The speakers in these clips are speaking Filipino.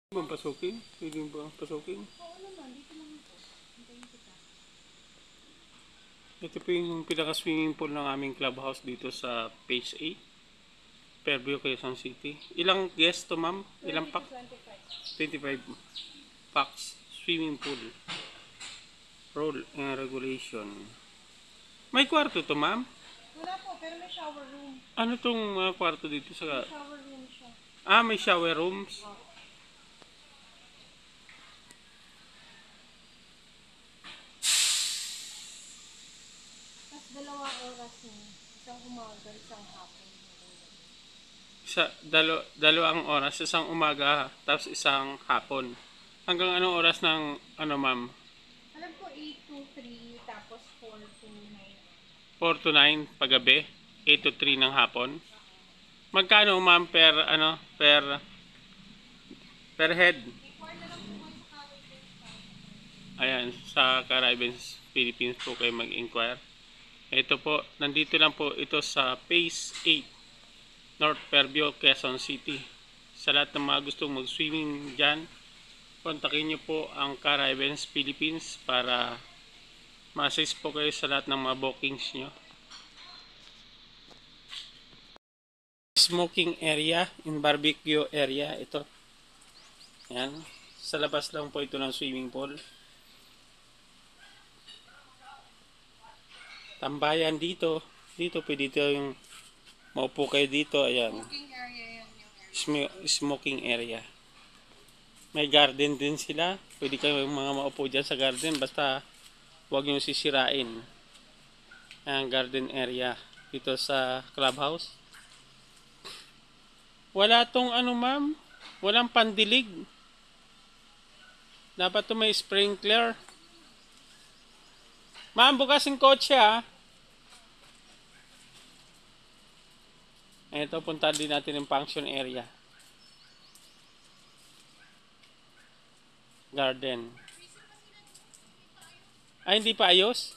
Bang pasukin? Pwede ba pasukin? Oo naman, dito lang ako. Hintayin kita. Ito po yung pinaka-swimming pool ng aming clubhouse dito sa Phase 8, Fairview, Quezon City. Ilang guests to, ma'am? 20 Ilang to pack? 25. 25 packs swimming pool. Rule and regulation. May kwarto to, ma'am? Wala po, pero may shower room. Ano tong kwarto dito sa... May shower room siya. Ah, may shower rooms. Oh. Tapos 2 oras niya. Isang umaga, isang hapon. Dalawang oras, isang umaga, tapos isang hapon. Hanggang anong oras ng, ano, ma'am? Alam ko 8 to 3, tapos 4 to 9. 4 to 9 paggabi, 8 to 3 ng hapon. Magkano, ma'am, per, ano, per head? Ayan, sa Caribbean Philippines po kayo mag-inquire. Ito po, nandito lang po ito sa Phase 8, North Fairview, Quezon City. Sa lahat ng mga gustong mag-swimming dyan, kontakin nyo po ang Caribbean Philippines para ma-assist po kayo sa lahat ng mga bookings nyo. Smoking area in barbecue area ito. Yan, sa labas lang po ito ng swimming pool. Tambayan dito, pwede dito yung maupo kayo dito. Ayan, Smoking area yan yung smoking area. May garden din sila, pwede kayo mga maupo dyan sa garden, basta huwag nyo sisirain. Ayan, garden area dito sa clubhouse. Wala tong ano, ma'am, walang pandilig. Dapat to may sprinkler. Ma'am, bukasin kotse, ha. Ito, punta din natin yung function area. Garden. Ay, hindi pa ayos?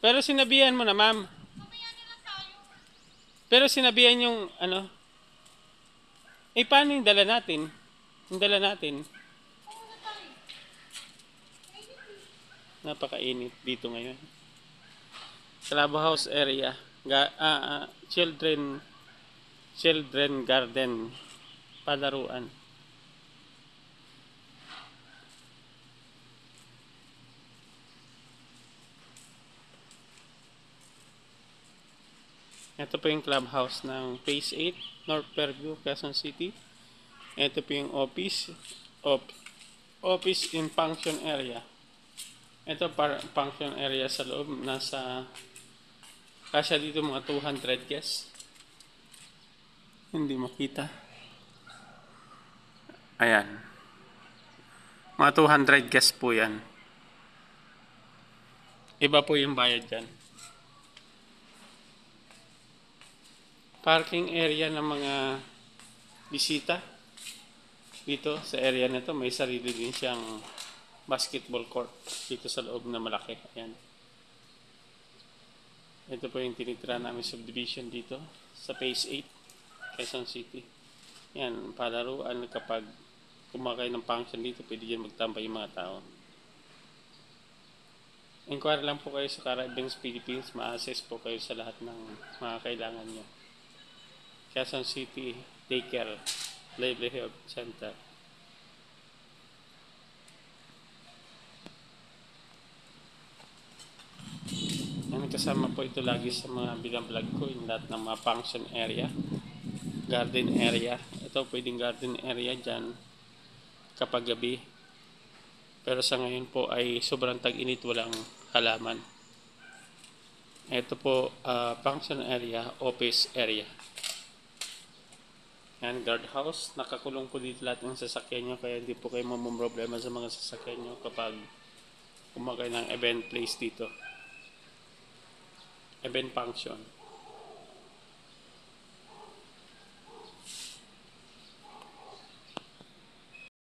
Pero sinabihan mo na, ma'am. Pero sinabihan yung, ano, paano yung dala natin? Yung dala natin. Napakainit dito ngayon. Clubhouse area. Children garden. Palaruan. Ito po yung clubhouse ng Phase 8, North Fairview, Quezon City. Ito po yung office in function area. Ito function area sa loob. Nasa kasya dito mga 200 guests. Hindi makita. Ayan. Mga 200 guests po yan. Iba po yung bayad dyan. Parking area ng mga bisita. Dito sa area na to may sarili din siyang basketball court dito sa loob na malaki. Ayan. Ito po yung tinitira namin subdivision dito sa Phase 8, Quezon City. Yan, palaruan kapag kumakay ng function dito, pwede dyan magtambay yung mga tao. Inquire lang po kayo sa Caribbean Philippines, ma-assess po kayo sa lahat ng mga kailangan nyo. Quezon City Daycare Livelihood Center. Yan, kasama po ito lagi sa mga binablog ko, yung lahat ng mga function area, garden area. Ito pwedeng garden area dyan kapag gabi. Pero sa ngayon po ay sobrang tag-init, walang halaman. Ito po function area, office area. Yan, guardhouse. Nakakulong po dito lahat ng sasakyan nyo, kaya hindi po kayo mamumroblema sa mga sasakyan nyo kapag kumakay ng event place dito. Event function.